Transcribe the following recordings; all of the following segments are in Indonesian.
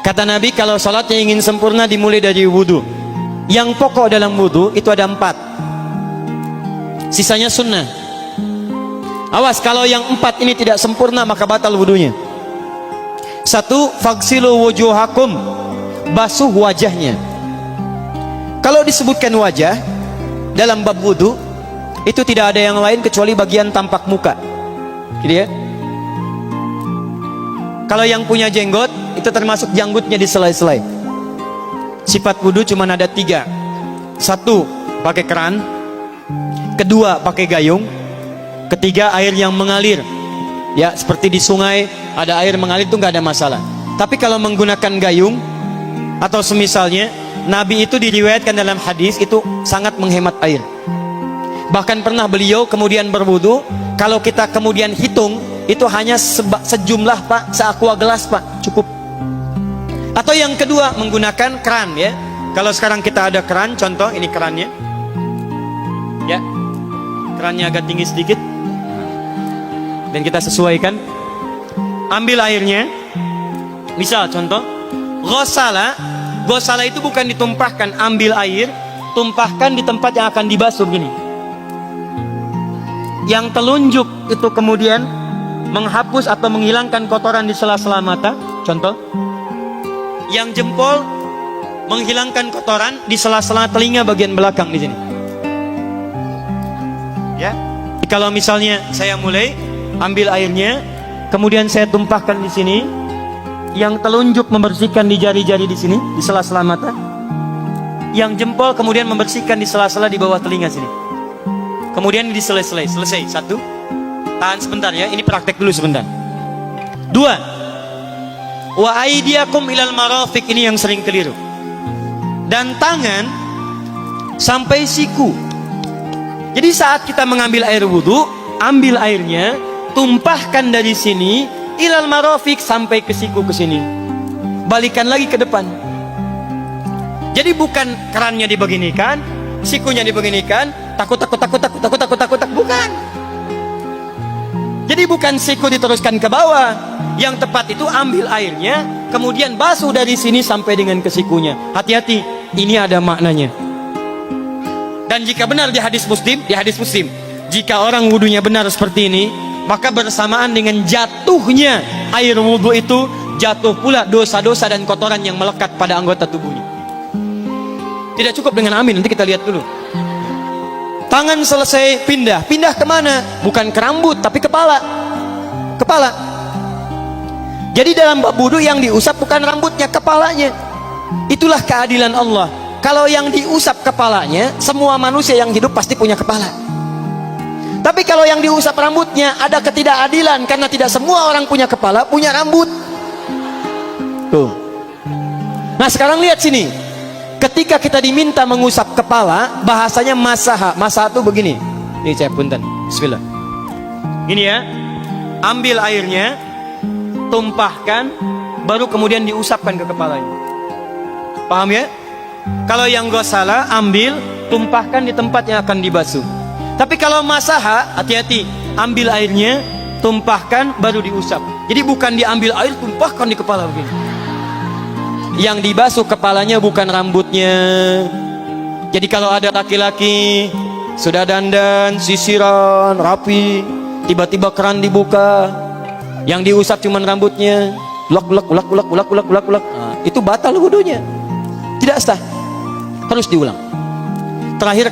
Kata Nabi, kalau sholatnya ingin sempurna dimulai dari wudhu. Yang pokok dalam wudhu itu ada 4, sisanya sunnah. Awas, kalau yang 4 ini tidak sempurna maka batal wudhunya. 1, faghsilu wujuhakum, basuh wajahnya. Kalau disebutkan wajah dalam bab wudhu, itu tidak ada yang lain kecuali bagian tampak muka, gitu ya. Kalau yang punya jenggot, itu termasuk janggutnya di selai-selai. Sifat wudhu cuma ada 3. 1, pakai keran. 2, pakai gayung. 3, air yang mengalir. Ya, seperti di sungai ada air mengalir, itu nggak ada masalah. Tapi kalau menggunakan gayung atau semisalnya, Nabi itu diriwayatkan dalam hadis itu sangat menghemat air. Bahkan pernah beliau kemudian berwudu, kalau kita kemudian hitung, itu hanya sejumlah Pak, seaqua gelas Pak, cukup. Atau yang kedua, menggunakan keran ya. Kalau sekarang kita ada keran, contoh ini kerannya. Ya. Kerannya agak tinggi sedikit. Dan kita sesuaikan. Ambil airnya. Misal contoh, ghosala. Ghosala itu bukan ditumpahkan, ambil air, tumpahkan di tempat yang akan dibasuh gini. Yang telunjuk itu kemudian menghapus atau menghilangkan kotoran di sela-sela mata, contoh. Yang jempol menghilangkan kotoran di sela-sela telinga bagian belakang di sini. Ya. Kalau misalnya saya mulai ambil airnya, kemudian saya tumpahkan di sini. Yang telunjuk membersihkan di jari-jari di sini, di sela-sela mata. Yang jempol kemudian membersihkan di sela-sela di bawah telinga sini. Kemudian di selesai. 1. Tahan sebentar ya, ini praktek dulu sebentar. 2, wa aidiakum ilal marafiq, ini yang sering keliru. Dan tangan sampai siku. Jadi saat kita mengambil air wudhu, ambil airnya, tumpahkan dari sini ilal marafiq sampai ke siku, ke sini. Balikan lagi ke depan. Jadi bukan kerannya dibeginikan, sikunya dibeginikan, takut, bukan. Jadi bukan siku diteruskan ke bawah. Yang tepat itu ambil airnya, kemudian basuh dari sini sampai dengan ke sikunya. Hati-hati, ini ada maknanya. Dan jika benar di hadis Muslim, jika orang wudunya benar seperti ini, maka bersamaan dengan jatuhnya air wudhu itu, jatuh pula dosa-dosa dan kotoran yang melekat pada anggota tubuhnya. Tidak cukup dengan amin, nanti kita lihat dulu. Tangan selesai, pindah kemana? Bukan ke rambut, tapi kepala. Jadi dalam bab wudu yang diusap bukan rambutnya, kepalanya. Itulah keadilan Allah. Kalau yang diusap kepalanya, semua manusia yang hidup pasti punya kepala. Tapi kalau yang diusap rambutnya, ada ketidakadilan, karena tidak semua orang punya kepala, punya rambut. Tuh. Nah sekarang lihat sini. Ketika kita diminta mengusap kepala, bahasanya masaha. Masaha itu begini. Ini saya punten. Bismillah. Gini ya. Ambil airnya, tumpahkan, baru kemudian diusapkan ke kepalanya. Paham ya? Kalau yang ghosala, ambil, tumpahkan di tempat yang akan dibasuh. Tapi kalau masaha, hati-hati. Ambil airnya, tumpahkan, baru diusap. Jadi bukan diambil air, tumpahkan di kepala begini. Yang dibasuh kepalanya bukan rambutnya. Jadi kalau ada laki-laki sudah dandan, sisiran, rapi, tiba-tiba keran dibuka, yang diusap cuma rambutnya, ulak. Itu batal wudunya. Tidak sah. Harus diulang. Terakhir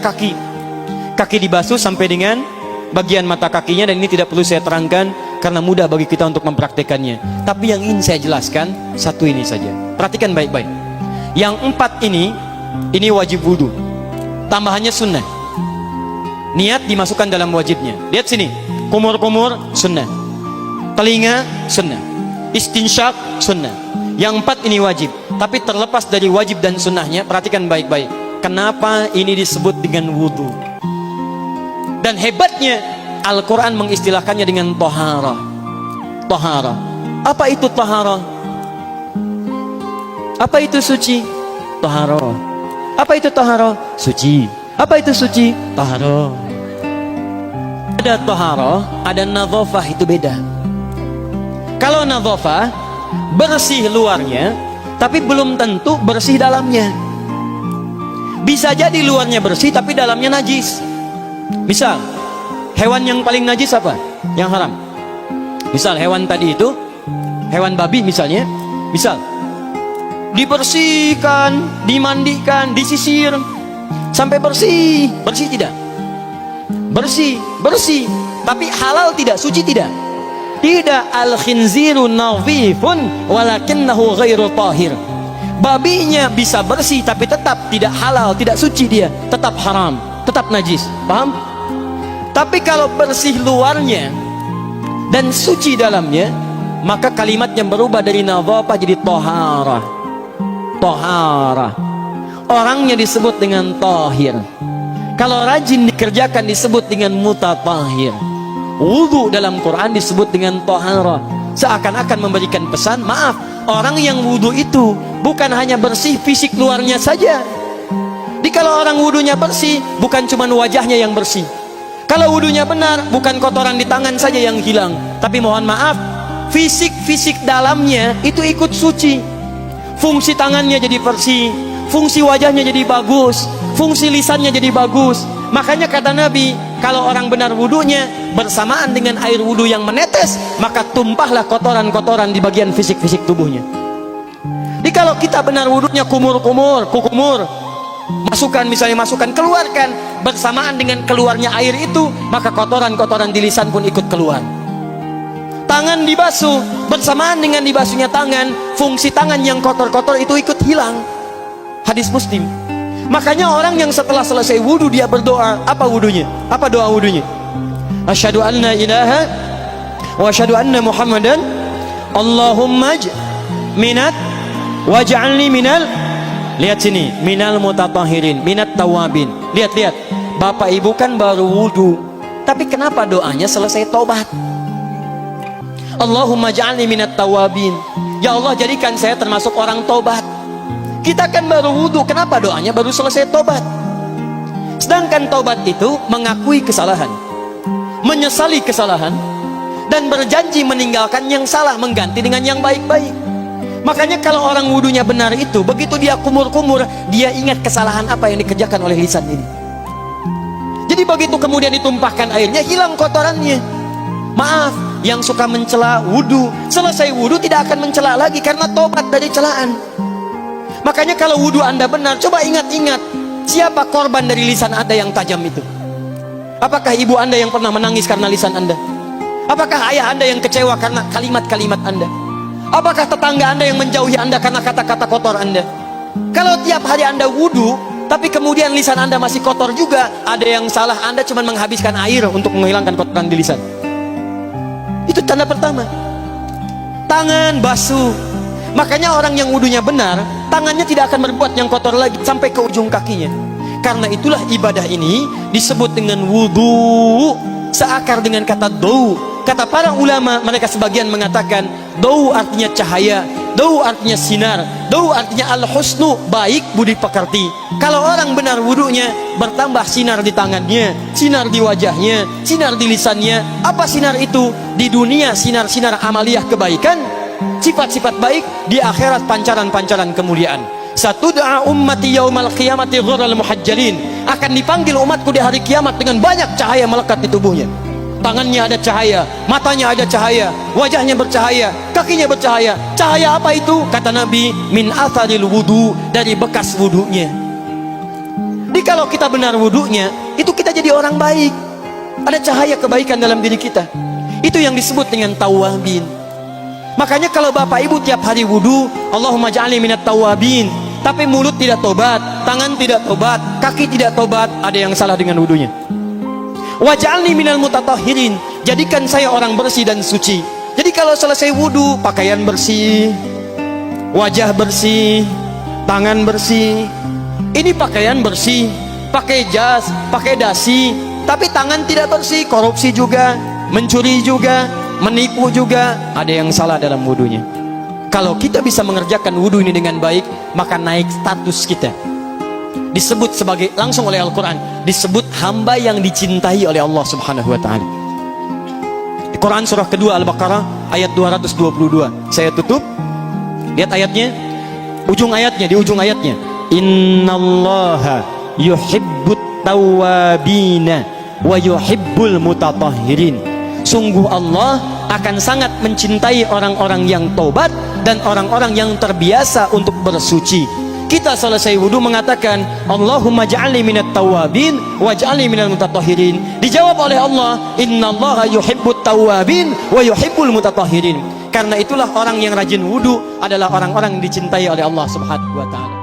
kaki dibasuh sampai dengan bagian mata kakinya, dan ini tidak perlu saya terangkan karena mudah bagi kita untuk mempraktekannya. Tapi yang ingin saya jelaskan satu ini saja. Perhatikan baik-baik. Yang 4 ini wajib wudu. Tambahannya sunnah. Niat dimasukkan dalam wajibnya. Lihat sini. Kumur-kumur sunnah. Telinga sunnah. Istinsyak sunnah. Yang 4 ini wajib. Tapi terlepas dari wajib dan sunnahnya, perhatikan baik-baik. Kenapa ini disebut dengan wudu? Dan hebatnya Al-Quran mengistilahkannya dengan toharah. Toharah. Apa itu toharah? Apa itu suci? Toharah. Apa itu toharah? Suci. Apa itu suci? Toharah. Ada toharah, ada nadhafah, itu beda. Kalau nadhafah, bersih luarnya, tapi belum tentu bersih dalamnya. Bisa jadi luarnya bersih tapi dalamnya najis. Misal, hewan yang paling najis apa? Yang haram. Misal hewan tadi itu, hewan babi misalnya, misal dibersihkan, dimandikan, disisir sampai bersih. Bersih tidak? Bersih, bersih. Tapi halal tidak? Suci tidak? Tidak. Al-khinziru nadhifun walakinnahu ghairu tahir. Babinya bisa bersih tapi tetap tidak halal, tidak suci dia, tetap haram, tetap najis. Paham? Tapi kalau bersih luarnya dan suci dalamnya, maka kalimatnya berubah dari nadhafah jadi taharah. Taharah. Orangnya disebut dengan tahir. Kalau rajin dikerjakan disebut dengan mutatahhir. Wudu dalam Quran disebut dengan taharah. Seakan-akan memberikan pesan, maaf, orang yang wudu itu bukan hanya bersih fisik luarnya saja. Jadi kalau orang wudunya bersih, bukan cuma wajahnya yang bersih. Kalau wudunya benar, bukan kotoran di tangan saja yang hilang, tapi mohon maaf, fisik dalamnya itu ikut suci. Fungsi tangannya jadi bersih, fungsi wajahnya jadi bagus, fungsi lisannya jadi bagus. Makanya kata Nabi, kalau orang benar wudunya bersamaan dengan air wudu yang menetes, maka tumpahlah kotoran-kotoran di bagian fisik-fisik tubuhnya. Jadi kalau kita benar wudunya kumur-kumur, kukumur, masukkan, misalnya masukkan, keluarkan, bersamaan dengan keluarnya air itu, maka kotoran-kotoran di lisan pun ikut keluar. Tangan dibasuh, bersamaan dengan dibasuhnya tangan, fungsi tangan yang kotor-kotor itu ikut hilang. Hadis Muslim. Makanya orang yang setelah selesai wudu dia berdoa, apa wudunya? Apa doa wudunya? Asyhadu anna ilaha wa asyhadu anna Muhammadan Allahumma minat waj'alni minal, lihat sini, minal mutatahhirin, minat tawabin. Lihat, Bapak Ibu kan baru wudu, tapi kenapa doanya selesai tobat? Allahumma ja'alni minat tawabin. Ya Allah, jadikan saya termasuk orang tobat. Kita kan baru wudu, kenapa doanya baru selesai tobat? Sedangkan tobat itu mengakui kesalahan, menyesali kesalahan, dan berjanji meninggalkan yang salah, mengganti dengan yang baik-baik. Makanya kalau orang wudunya benar itu, begitu dia kumur-kumur, dia ingat kesalahan apa yang dikerjakan oleh lisan ini. Jadi begitu kemudian ditumpahkan airnya, hilang kotorannya. Maaf, yang suka mencela wudu, selesai wudu tidak akan mencela lagi karena tobat dari celaan. Makanya kalau wudu Anda benar, coba ingat-ingat, siapa korban dari lisan Anda yang tajam itu? Apakah ibu Anda yang pernah menangis karena lisan Anda? Apakah ayah Anda yang kecewa karena kalimat-kalimat Anda? Apakah tetangga Anda yang menjauhi Anda karena kata-kata kotor Anda? Kalau tiap hari Anda wudu, tapi kemudian lisan Anda masih kotor juga, ada yang salah, Anda cuma menghabiskan air untuk menghilangkan kotoran di lisan. Itu tanda pertama. Tangan basuh. Makanya orang yang wudunya benar, tangannya tidak akan berbuat yang kotor lagi sampai ke ujung kakinya. Karena itulah ibadah ini disebut dengan wudu, seakar dengan kata dau. Kata para ulama, mereka sebagian mengatakan dau artinya cahaya, dau artinya sinar, dau artinya al-husnu, baik budi pekerti. Kalau orang benar wudunya, bertambah sinar di tangannya, sinar di wajahnya, sinar di lisannya. Apa sinar itu? Di dunia sinar-sinar amaliyah kebaikan, sifat-sifat baik, di akhirat pancaran-pancaran kemuliaan. Satud'a ummati yaumal qiyamati ghurral muhajjalin, akan dipanggil umatku di hari kiamat dengan banyak cahaya melekat di tubuhnya. Tangannya ada cahaya, matanya ada cahaya, wajahnya bercahaya, kakinya bercahaya. Cahaya apa itu? Kata Nabi, min atharil wudu, dari bekas wudunya. Jadi kalau kita benar wudunya, itu kita jadi orang baik. Ada cahaya kebaikan dalam diri kita. Itu yang disebut dengan tawabin. Makanya kalau bapak ibu tiap hari wudu, Allahumma ja'alni minat tawabin, tapi mulut tidak tobat, tangan tidak tobat, kaki tidak tobat, ada yang salah dengan wudunya. Waj'alni minal mutatahhirin, jadikan saya orang bersih dan suci. Jadi kalau selesai wudu, pakaian bersih, wajah bersih, tangan bersih. Ini pakaian bersih, pakai jas, pakai dasi, tapi tangan tidak bersih, korupsi juga, mencuri juga, menipu juga, ada yang salah dalam wudunya. Kalau kita bisa mengerjakan wudu ini dengan baik, maka naik status kita. Disebut sebagai, langsung oleh Al-Quran, disebut hamba yang dicintai oleh Allah Subhanahu wa ta'ala. Di Quran surah kedua Al-Baqarah ayat 222. Saya tutup. Lihat ayatnya. Ujung ayatnya, di ujung ayatnya, innallaha yuhibbut tawwabina wa yuhibbul mutatahhirin. Sungguh Allah akan sangat mencintai orang-orang yang tobat dan orang-orang yang terbiasa untuk bersuci. Kita selesai wudu mengatakan Allahumma ja'alni minat tawwabin waj'alni minal mutatahhirin. Dijawab oleh Allah, innallaha yuhibbut tawwabin wa yuhibbul mutatahhirin. Karena itulah orang yang rajin wudu adalah orang-orang yang dicintai oleh Allah Subhanahu wa taala.